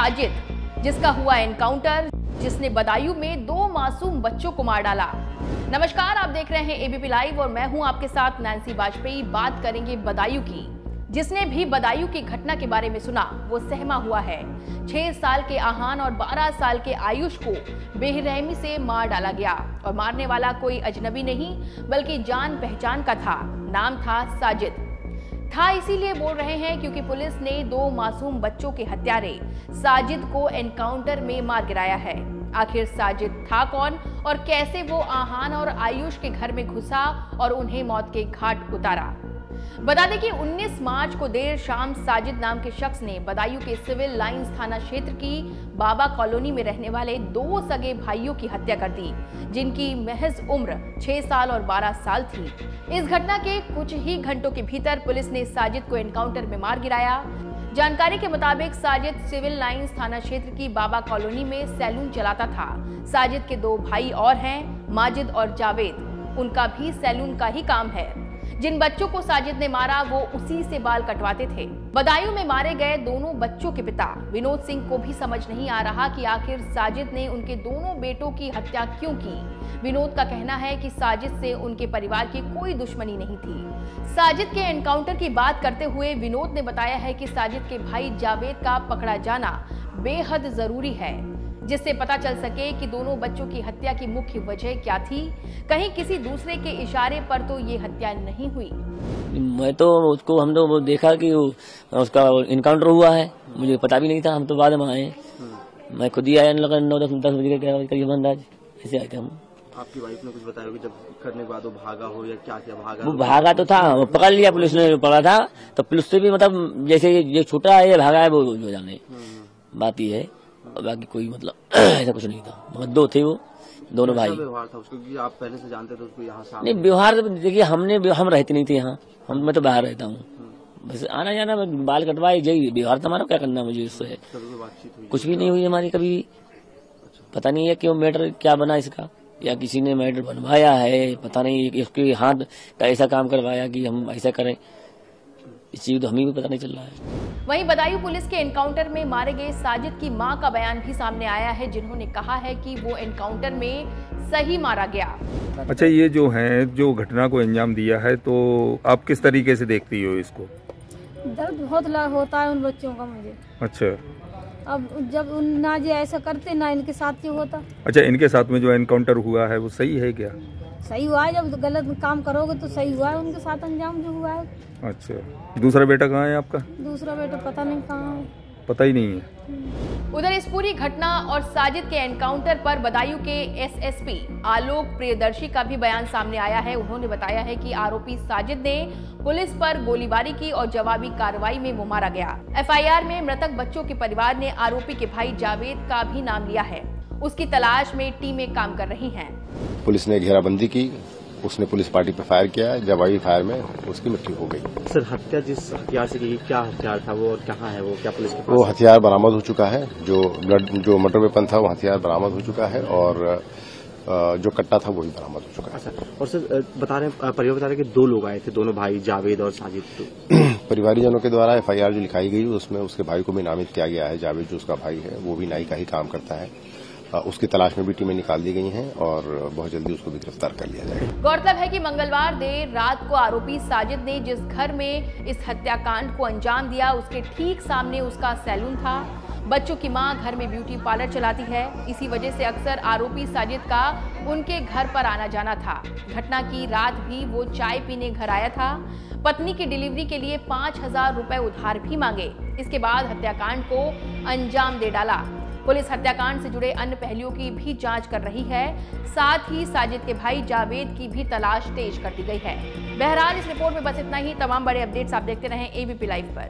साजिद, जिसका हुआ एनकाउंटर, जिसने बदायूं में 2 मासूम बच्चों को मार डाला। नमस्कार, आप देख रहे हैं एबीपी लाइव और मैं हूं आपके साथ नैन्सी वाजपेयी। बात करेंगे बदायूं की। जिसने भी बदायूं की घटना के बारे में सुना वो सहमा हुआ है। 6 साल के आहान और 12 साल के आयुष को बेरहमी से मार डाला गया और मारने वाला कोई अजनबी नहीं बल्कि जान पहचान का था। नाम था साजिद। था इसीलिए बोल रहे हैं क्योंकि पुलिस ने 2 मासूम बच्चों के हत्यारे साजिद को एनकाउंटर में मार गिराया है। आखिर साजिद था कौन और कैसे वो आहान और आयुष के घर में घुसा और उन्हें मौत के घाट उतारा। बता दें कि 19 मार्च को देर शाम साजिद नाम के शख्स ने बदायूं के सिविल लाइंस थाना क्षेत्र की बाबा कॉलोनी में रहने वाले 2 सगे भाइयों की हत्या कर दी, जिनकी महज उम्र 6 साल और 12 साल थी। इस घटना के कुछ ही घंटों के भीतर पुलिस ने साजिद को एनकाउंटर में मार गिराया। जानकारी के मुताबिक साजिद सिविल लाइंस थाना क्षेत्र की बाबा कॉलोनी में सैलून चलाता था। साजिद के 2 भाई और हैं, माजिद और जावेद। उनका भी सैलून का ही काम है। जिन बच्चों को साजिद ने मारा वो उसी से बाल कटवाते थे। बदायूं में मारे गए दोनों बच्चों के पिता विनोद सिंह को भी समझ नहीं आ रहा कि आखिर साजिद ने उनके दोनों बेटों की हत्या क्यों की। विनोद का कहना है कि साजिद से उनके परिवार की कोई दुश्मनी नहीं थी। साजिद के एनकाउंटर की बात करते हुए विनोद ने बताया है कि साजिद के भाई जावेद का पकड़ा जाना बेहद जरूरी है, जिससे पता चल सके कि दोनों बच्चों की हत्या की मुख्य वजह क्या थी। कहीं किसी दूसरे के इशारे पर तो ये हत्या नहीं हुई। मैं तो उसको हम तो वो देखा कि उसका इनकाउंटर हुआ है, मुझे पता भी नहीं था। हम तो बाद में आए, मैं खुद ही आया 9-10 बजे के करीब अंदाज ऐसे आए थे हम। आपकी वाइफ ने कुछ बताया कि जब करने के बाद वो भागा हो या क्या क्या भागा? वो भागा तो था, वो पकड़ लिया पुलिस ने, पकड़ा था तो पुलिस से भी मतलब जैसे ये छूटा है ये भागा है वो जो जाने बात ही है। बाकी कोई मतलब ऐसा कुछ नहीं था। मतलब 2 थे वो दोनों भाई। व्यवहार था उसको कि आप पहले से जानते थे उसको यहाँ? नहीं, व्यवहार देखिए हम रहते नहीं थे यहाँ, मैं तो बाहर रहता हूँ। बस आना जाना, बाल कटवाए, यही व्यवहार था हमारा। क्या करना मुझे इससे? कुछ भी नहीं हुई हमारी कभी। पता नहीं है क्यों मैटर क्या बना इसका, या किसी ने मैटर बनवाया है, पता नहीं। इसके हाथ का ऐसा काम करवाया कि हम ऐसा करें, इस चीज तो हमें भी पता नहीं चल रहा है। वहीं बदायूं पुलिस के एनकाउंटर में मारे गए साजिद की मां का बयान भी सामने आया है, जिन्होंने कहा है कि वो एनकाउंटर में सही मारा गया। अच्छा, ये जो है जो घटना को अंजाम दिया है तो आप किस तरीके से देखती हो इसको? दर्द बहुत होता है उन बच्चों का मुझे। अच्छा, अब जब ना जी ऐसा करते ना इनके साथ ये होता। अच्छा, इनके साथ में जो एनकाउंटर हुआ है वो सही है क्या? सही हुआ है, जब गलत काम करोगे तो सही हुआ है। उनके साथ अंजाम जो हुआ है। अच्छा, दूसरा बेटा कहाँ है आपका? दूसरा बेटा पता नहीं कहाँ है, पता ही नहीं है। उधर इस पूरी घटना और साजिद के एनकाउंटर पर बदायूं के एसएसपी आलोक प्रियदर्शी का भी बयान सामने आया है। उन्होंने बताया है कि आरोपी साजिद ने पुलिस पर गोलीबारी की और जवाबी कार्रवाई में वो मारा गया। एफआईआर में मृतक बच्चों के परिवार ने आरोपी के भाई जावेद का भी नाम लिया है। उसकी तलाश में टीमें काम कर रही हैं। पुलिस ने घेराबंदी की, उसने पुलिस पार्टी पर फायर किया, जवाबी फायर में उसकी मृत्यु हो गई। सर, हत्या जिस हथियार से की, क्या हथियार था वो और कहाँ है वो? क्या पुलिस के पास? वो हथियार बरामद हो चुका है। जो मर्डर वेपन था वो हथियार बरामद हो चुका है और जो कट्टा था वो भी बरामद हो चुका है। अच्छा, और सर परिवार बता रहे कि 2 लोग आए थे, दोनों भाई जावेद और साजिद। परिवारजनों के द्वारा एफआईआर जो लिखाई गई उसमें उसके भाई को भी नामित किया गया है। जावेद जो उसका भाई है वो भी नाई का ही काम करता है। उसकी तलाश में भी टीमें निकाल दी गई हैं और बहुत जल्दी उसको भी गिरफ्तार कर लिया जाएगा। गौरतलब है कि मंगलवार देर रात को आरोपी साजिद ने जिस घर में इस हत्याकांड को अंजाम दिया उसके ठीक सामने उसका सैलून था। बच्चों की मां घर में ब्यूटी पार्लर चलाती है, इसी वजह से अक्सर आरोपी साजिद का उनके घर पर आना जाना था। घटना की रात भी वो चाय पीने घर आया था। पत्नी की डिलीवरी के लिए 5,000 रुपए उधार भी मांगे। इसके बाद हत्याकांड को अंजाम दे डाला। पुलिस हत्याकांड से जुड़े अन्य पहलुओं की भी जांच कर रही है। साथ ही साजिद के भाई जावेद की भी तलाश तेज कर दी गई है। बहरहाल इस रिपोर्ट में बस इतना ही। तमाम बड़े अपडेट्स आप देखते रहें एबीपी लाइव पर।